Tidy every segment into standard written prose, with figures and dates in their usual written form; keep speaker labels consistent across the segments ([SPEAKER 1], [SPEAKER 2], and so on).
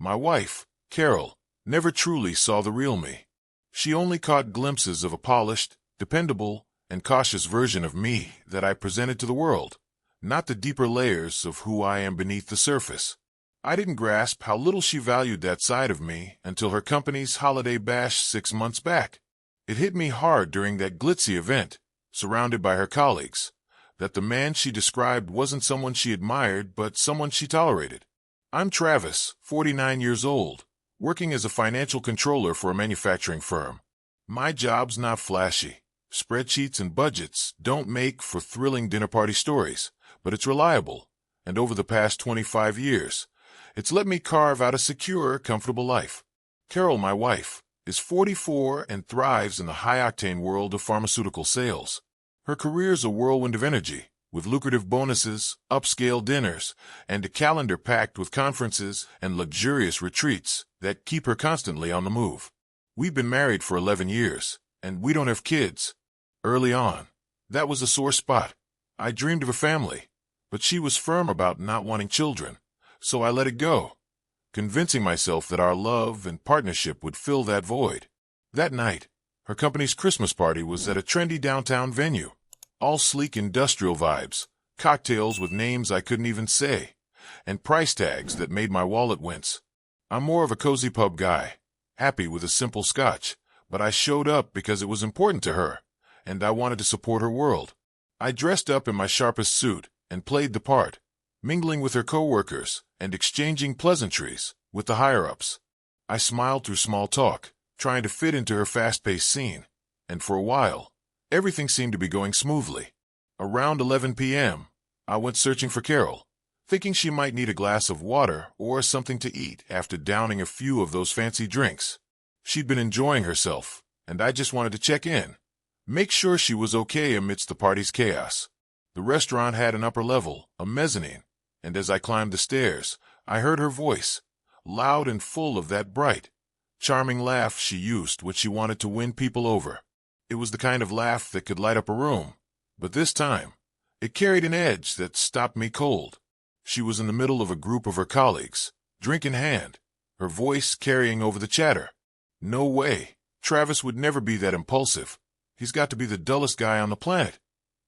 [SPEAKER 1] My wife, Carol, never truly saw the real me. She only caught glimpses of a polished, dependable, and cautious version of me that I presented to the world, not the deeper layers of who I am beneath the surface. I didn't grasp how little she valued that side of me until her company's holiday bash 6 months back. It hit me hard during that glitzy event, surrounded by her colleagues, that the man she described wasn't someone she admired but someone she tolerated. I'm Travis, 49 years old, working as a financial controller for a manufacturing firm. My job's not flashy. Spreadsheets and budgets don't make for thrilling dinner party stories, but it's reliable, and over the past 25 years, it's let me carve out a secure, comfortable life. Carol, my wife, is 44 and thrives in the high-octane world of pharmaceutical sales. Her career's a whirlwind of energy, with lucrative bonuses, upscale dinners, and a calendar packed with conferences and luxurious retreats that keep her constantly on the move. We've been married for 11 years, and we don't have kids. Early on, that was a sore spot. I dreamed of a family, but she was firm about not wanting children, so I let it go, convincing myself that our love and partnership would fill that void. That night, her company's Christmas party was at a trendy downtown venue. All sleek industrial vibes, cocktails with names I couldn't even say, and price tags that made my wallet wince. I'm more of a cozy pub guy, happy with a simple scotch, but I showed up because it was important to her, and I wanted to support her world. I dressed up in my sharpest suit and played the part, mingling with her coworkers and exchanging pleasantries with the higher-ups. I smiled through small talk, trying to fit into her fast-paced scene, and for a while, everything seemed to be going smoothly. Around 11 p.m., I went searching for Carol, thinking she might need a glass of water or something to eat after downing a few of those fancy drinks. She'd been enjoying herself, and I just wanted to check in, make sure she was okay amidst the party's chaos. The restaurant had an upper level, a mezzanine, and as I climbed the stairs, I heard her voice, loud and full of that bright, charming laugh she used when she wanted to win people over. It was the kind of laugh that could light up a room, but this time, it carried an edge that stopped me cold. She was in the middle of a group of her colleagues, drink in hand, her voice carrying over the chatter. No way, Travis would never be that impulsive. He's got to be the dullest guy on the planet,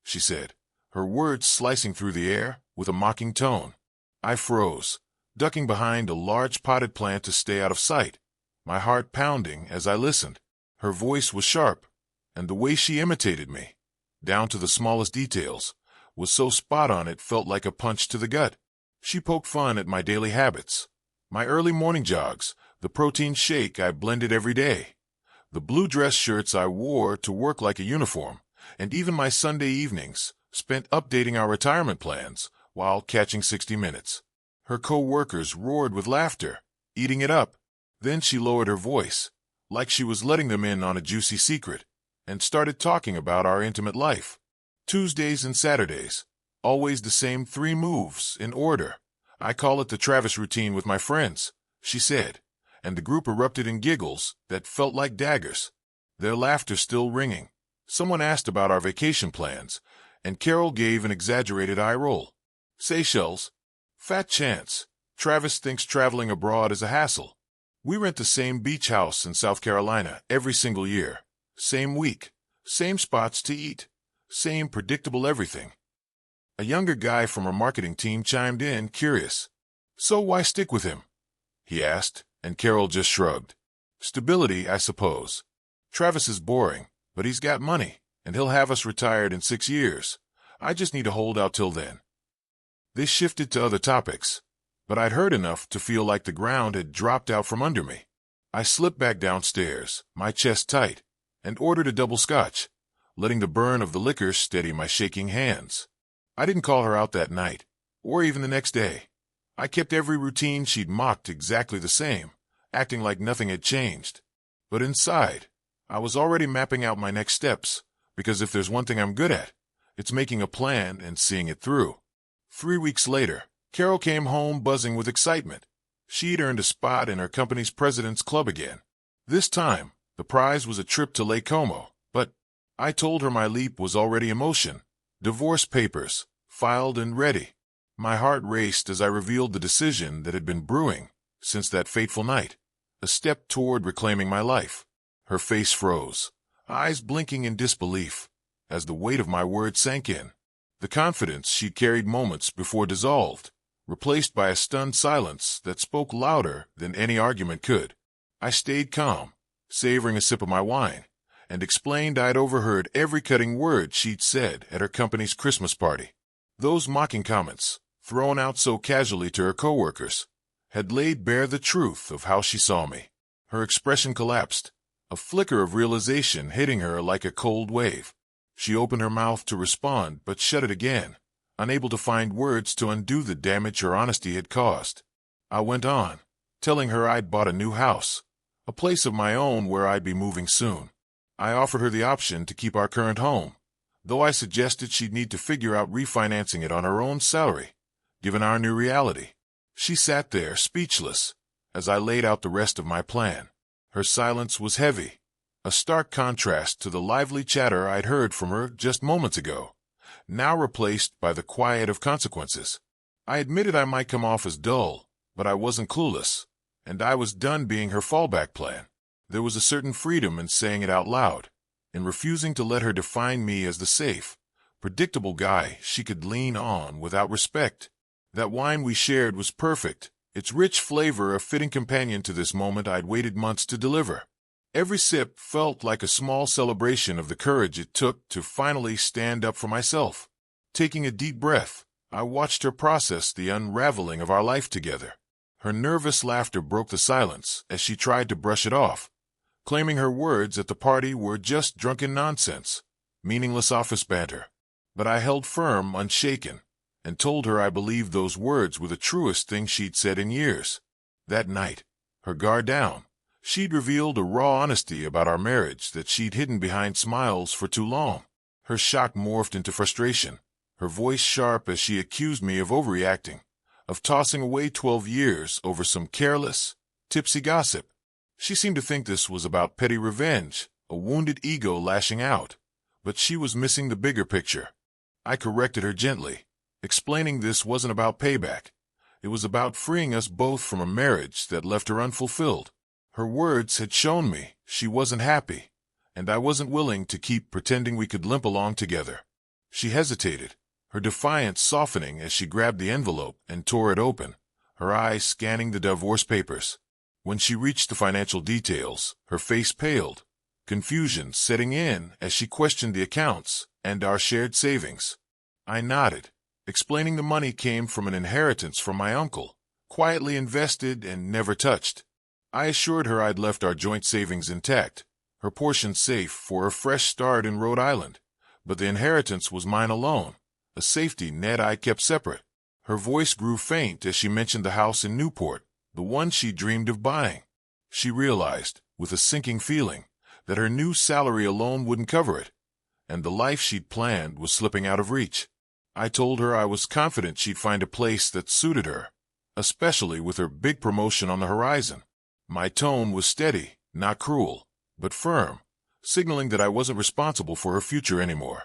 [SPEAKER 1] she said, her words slicing through the air with a mocking tone. I froze, ducking behind a large potted plant to stay out of sight, my heart pounding as I listened. Her voice was sharp, and the way she imitated me, down to the smallest details, was so spot on it felt like a punch to the gut. She poked fun at my daily habits, my early morning jogs, the protein shake I blended every day, the blue dress shirts I wore to work like a uniform, and even my Sunday evenings spent updating our retirement plans while catching 60 Minutes. Her co-workers roared with laughter, eating it up. Then she lowered her voice, like she was letting them in on a juicy secret, and started talking about our intimate life. Tuesdays and Saturdays, always the same 3 moves in order. I call it the Travis routine with my friends, she said, and the group erupted in giggles that felt like daggers, their laughter still ringing. Someone asked about our vacation plans, and Carol gave an exaggerated eye roll. Seychelles? Fat chance. Travis thinks traveling abroad is a hassle. We rent the same beach house in South Carolina every single year. Same week, same spots to eat, same predictable everything. A younger guy from our marketing team chimed in, curious. So why stick with him? He asked, and Carol just shrugged. Stability, I suppose. Travis is boring, but he's got money, and he'll have us retired in 6 years. I just need to hold out till then. They shifted to other topics, but I'd heard enough to feel like the ground had dropped out from under me. I slipped back downstairs, my chest tight, and ordered a double scotch, letting the burn of the liquor steady my shaking hands. I didn't call her out that night, or even the next day. I kept every routine she'd mocked exactly the same, acting like nothing had changed. But inside, I was already mapping out my next steps, because if there's one thing I'm good at, it's making a plan and seeing it through. 3 weeks later, Carol came home buzzing with excitement. She'd earned a spot in her company's president's club again. This time, the prize was a trip to Lake Como, but I told her my leap was already in motion. Divorce papers, filed and ready. My heart raced as I revealed the decision that had been brewing since that fateful night, a step toward reclaiming my life. Her face froze, eyes blinking in disbelief, as the weight of my words sank in. The confidence she'd carried moments before dissolved, replaced by a stunned silence that spoke louder than any argument could. I stayed calm, savoring a sip of my wine, and explained I'd overheard every cutting word she'd said at her company's Christmas party. Those mocking comments, thrown out so casually to her coworkers, had laid bare the truth of how she saw me. Her expression collapsed, a flicker of realization hitting her like a cold wave. She opened her mouth to respond but shut it again, unable to find words to undo the damage her honesty had caused. I went on, telling her I'd bought a new house, a place of my own where I'd be moving soon. I offered her the option to keep our current home, though I suggested she'd need to figure out refinancing it on her own salary, given our new reality. She sat there, speechless, as I laid out the rest of my plan. Her silence was heavy, a stark contrast to the lively chatter I'd heard from her just moments ago, now replaced by the quiet of consequences. I admitted I might come off as dull, but I wasn't clueless, and I was done being her fallback plan. There was a certain freedom in saying it out loud, in refusing to let her define me as the safe, predictable guy she could lean on without respect. That wine we shared was perfect, its rich flavor a fitting companion to this moment I'd waited months to deliver. Every sip felt like a small celebration of the courage it took to finally stand up for myself. Taking a deep breath, I watched her process the unraveling of our life together. Her nervous laughter broke the silence as she tried to brush it off, claiming her words at the party were just drunken nonsense, meaningless office banter. But I held firm, unshaken, and told her I believed those words were the truest thing she'd said in years. That night, her guard down, she'd revealed a raw honesty about our marriage that she'd hidden behind smiles for too long. Her shock morphed into frustration, her voice sharp as she accused me of overreacting, of tossing away 12 years over some careless, tipsy gossip. She seemed to think this was about petty revenge, a wounded ego lashing out, but she was missing the bigger picture. I corrected her gently, explaining this wasn't about payback. It was about freeing us both from a marriage that left her unfulfilled. Her words had shown me she wasn't happy, and I wasn't willing to keep pretending we could limp along together. She hesitated, her defiance softening as she grabbed the envelope and tore it open, her eyes scanning the divorce papers. When she reached the financial details, her face paled, confusion setting in as she questioned the accounts and our shared savings. I nodded, explaining the money came from an inheritance from my uncle, quietly invested and never touched. I assured her I'd left our joint savings intact, her portion safe for a fresh start in Rhode Island, but the inheritance was mine alone, a safety net I kept separate. Her voice grew faint as she mentioned the house in Newport, the one she dreamed of buying. She realized, with a sinking feeling, that her new salary alone wouldn't cover it, and the life she'd planned was slipping out of reach. I told her I was confident she'd find a place that suited her, especially with her big promotion on the horizon. My tone was steady, not cruel, but firm, signaling that I wasn't responsible for her future anymore.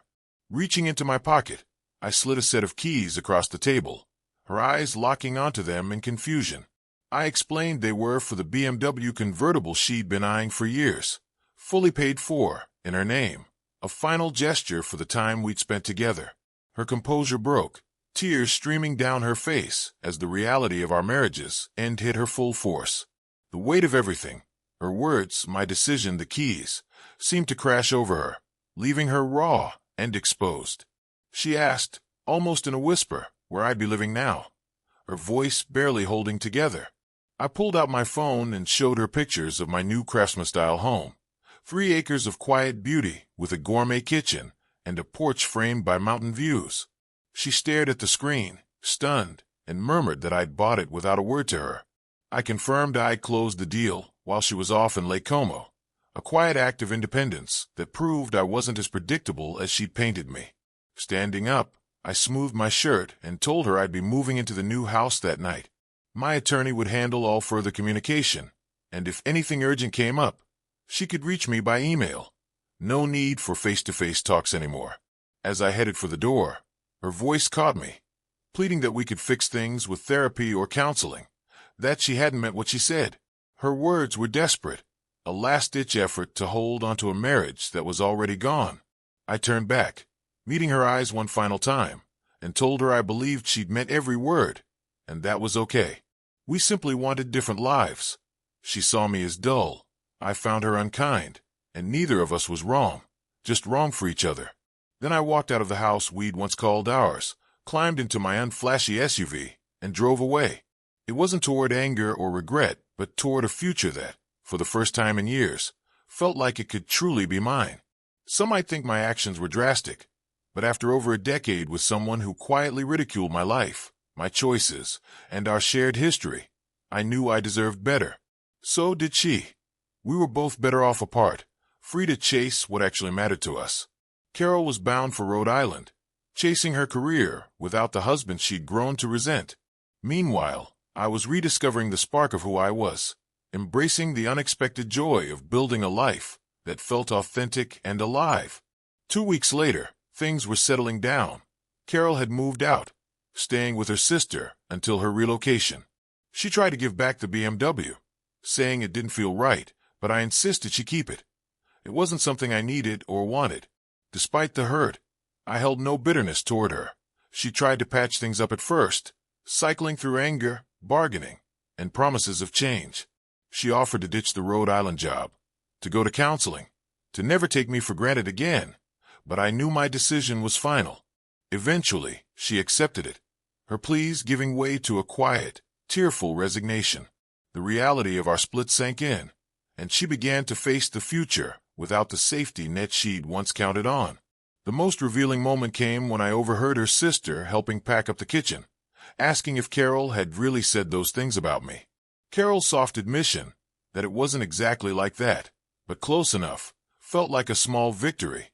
[SPEAKER 1] Reaching into my pocket, I slid a set of keys across the table, her eyes locking onto them in confusion. I explained they were for the BMW convertible she'd been eyeing for years, fully paid for, in her name, a final gesture for the time we'd spent together. Her composure broke, tears streaming down her face as the reality of our marriage's end hit her full force. The weight of everything, her words, my decision, the keys, seemed to crash over her, leaving her raw and exposed. She asked, almost in a whisper, where I'd be living now, her voice barely holding together. I pulled out my phone and showed her pictures of my new craftsman-style home, 3 acres of quiet beauty with a gourmet kitchen and a porch framed by mountain views. She stared at the screen, stunned, and murmured that I'd bought it without a word to her. I confirmed I'd closed the deal while she was off in Lake Como, a quiet act of independence that proved I wasn't as predictable as she'd painted me. Standing up, I smoothed my shirt and told her I'd be moving into the new house that night. My attorney would handle all further communication, and if anything urgent came up, she could reach me by email. No need for face-to-face talks anymore. As I headed for the door, her voice caught me, pleading that we could fix things with therapy or counseling, that she hadn't meant what she said. Her words were desperate, a last-ditch effort to hold onto a marriage that was already gone. I turned back, meeting her eyes one final time, and told her I believed she'd meant every word, and that was okay. We simply wanted different lives. She saw me as dull. I found her unkind, and neither of us was wrong, just wrong for each other. Then I walked out of the house we'd once called ours, climbed into my unflashy SUV, and drove away. It wasn't toward anger or regret, but toward a future that, for the first time in years, felt like it could truly be mine. Some might think my actions were drastic, but after over a decade with someone who quietly ridiculed my life, my choices, and our shared history, I knew I deserved better. So did she. We were both better off apart, free to chase what actually mattered to us. Carol was bound for Rhode Island, chasing her career without the husband she'd grown to resent. Meanwhile, I was rediscovering the spark of who I was, embracing the unexpected joy of building a life that felt authentic and alive. 2 weeks later, things were settling down. Carol had moved out, staying with her sister until her relocation. She tried to give back the BMW, saying it didn't feel right, but I insisted she keep it. It wasn't something I needed or wanted. Despite the hurt, I held no bitterness toward her. She tried to patch things up at first, cycling through anger, bargaining, and promises of change. She offered to ditch the Rhode Island job, to go to counseling, to never take me for granted again, but I knew my decision was final. Eventually, she accepted it, her pleas giving way to a quiet, tearful resignation. The reality of our split sank in, and she began to face the future without the safety net she'd once counted on. The most revealing moment came when I overheard her sister helping pack up the kitchen, asking if Carol had really said those things about me. Carol's soft admission that it wasn't exactly like that, but close enough, felt like a small victory,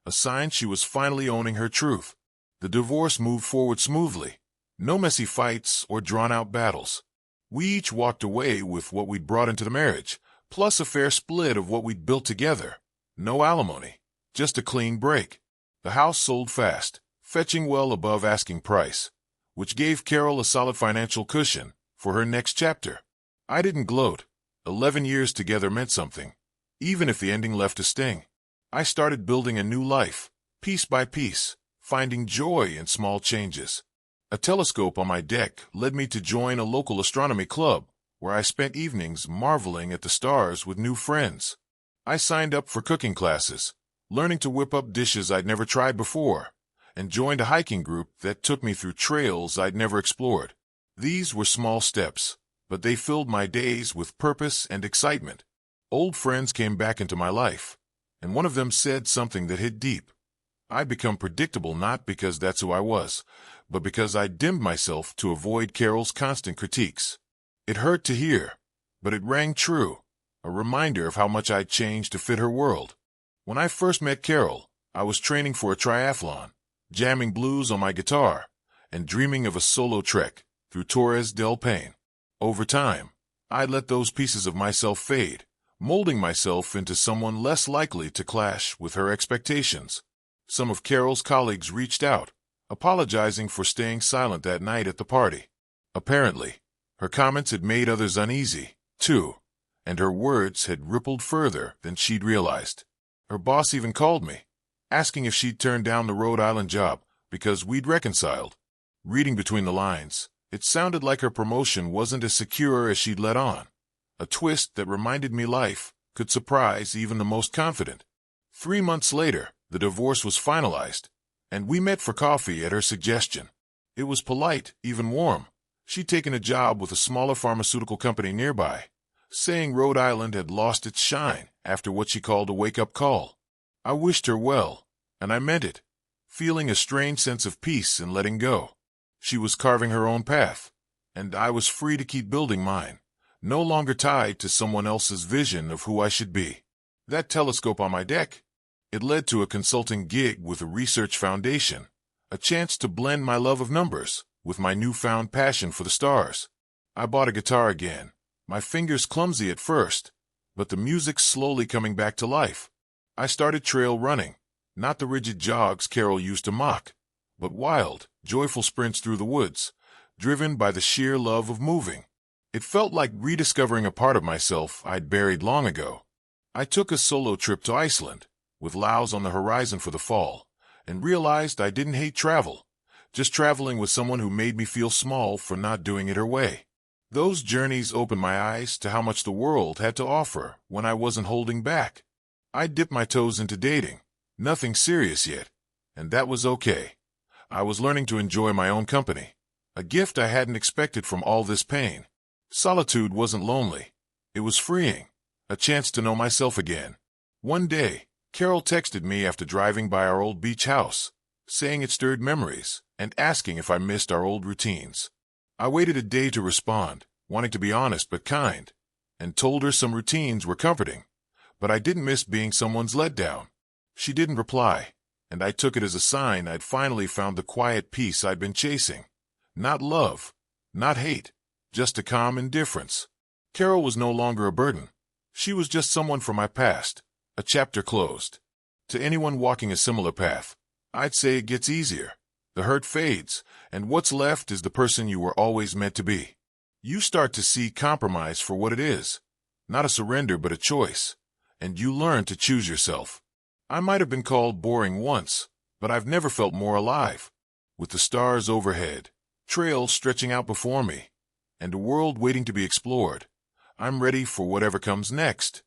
[SPEAKER 1] a sign she was finally owning her truth. The divorce moved forward smoothly, no messy fights or drawn-out battles. We each walked away with what we'd brought into the marriage, plus a fair split of what we'd built together. No alimony, just a clean break. The house sold fast, fetching well above asking price, which gave Carol a solid financial cushion for her next chapter. I didn't gloat. 11 years together meant something, even if the ending left a sting. I started building a new life, piece by piece, finding joy in small changes. A telescope on my deck led me to join a local astronomy club, where I spent evenings marveling at the stars with new friends. I signed up for cooking classes, learning to whip up dishes I'd never tried before, and joined a hiking group that took me through trails I'd never explored. These were small steps, but they filled my days with purpose and excitement. Old friends came back into my life, and one of them said something that hit deep. I'd become predictable not because that's who I was, but because I dimmed myself to avoid Carol's constant critiques. It hurt to hear, but it rang true, a reminder of how much I'd changed to fit her world. When I first met Carol, I was training for a triathlon, jamming blues on my guitar, and dreaming of a solo trek through Torres del Paine. Over time, I let those pieces of myself fade, molding myself into someone less likely to clash with her expectations. Some of Carol's colleagues reached out, apologizing for staying silent that night at the party. Apparently, her comments had made others uneasy, too, and her words had rippled further than she'd realized. Her boss even called me, asking if she'd turned down the Rhode Island job because we'd reconciled. Reading between the lines, it sounded like her promotion wasn't as secure as she'd let on, a twist that reminded me life could surprise even the most confident. 3 months later, the divorce was finalized, and we met for coffee at her suggestion. It was polite, even warm. She'd taken a job with a smaller pharmaceutical company nearby, saying Rhode Island had lost its shine after what she called a wake-up call. I wished her well, and I meant it, feeling a strange sense of peace in letting go. She was carving her own path, and I was free to keep building mine, no longer tied to someone else's vision of who I should be. That telescope on my deck, it led to a consulting gig with a research foundation, a chance to blend my love of numbers with my newfound passion for the stars. I bought a guitar again, my fingers clumsy at first, but the music slowly coming back to life. I started trail running, not the rigid jogs Carol used to mock, but wild, joyful sprints through the woods, driven by the sheer love of moving. It felt like rediscovering a part of myself I'd buried long ago. I took a solo trip to Iceland, with Laos on the horizon for the fall, and realized I didn't hate travel, just traveling with someone who made me feel small for not doing it her way. Those journeys opened my eyes to how much the world had to offer when I wasn't holding back. I dipped my toes into dating, nothing serious yet, and that was okay. I was learning to enjoy my own company, a gift I hadn't expected from all this pain. Solitude wasn't lonely. It was freeing, a chance to know myself again. One day, Carol texted me after driving by our old beach house, saying it stirred memories and asking if I missed our old routines. I waited a day to respond, wanting to be honest but kind, and told her some routines were comforting, but I didn't miss being someone's letdown. She didn't reply, and I took it as a sign I'd finally found the quiet peace I'd been chasing. Not love, not hate, just a calm indifference. Carol was no longer a burden. She was just someone from my past, a chapter closed. To anyone walking a similar path, I'd say it gets easier. The hurt fades, and what's left is the person you were always meant to be. You start to see compromise for what it is, not a surrender but a choice, and you learn to choose yourself. I might have been called boring once, but I've never felt more alive. With the stars overhead, trails stretching out before me, and a world waiting to be explored, I'm ready for whatever comes next.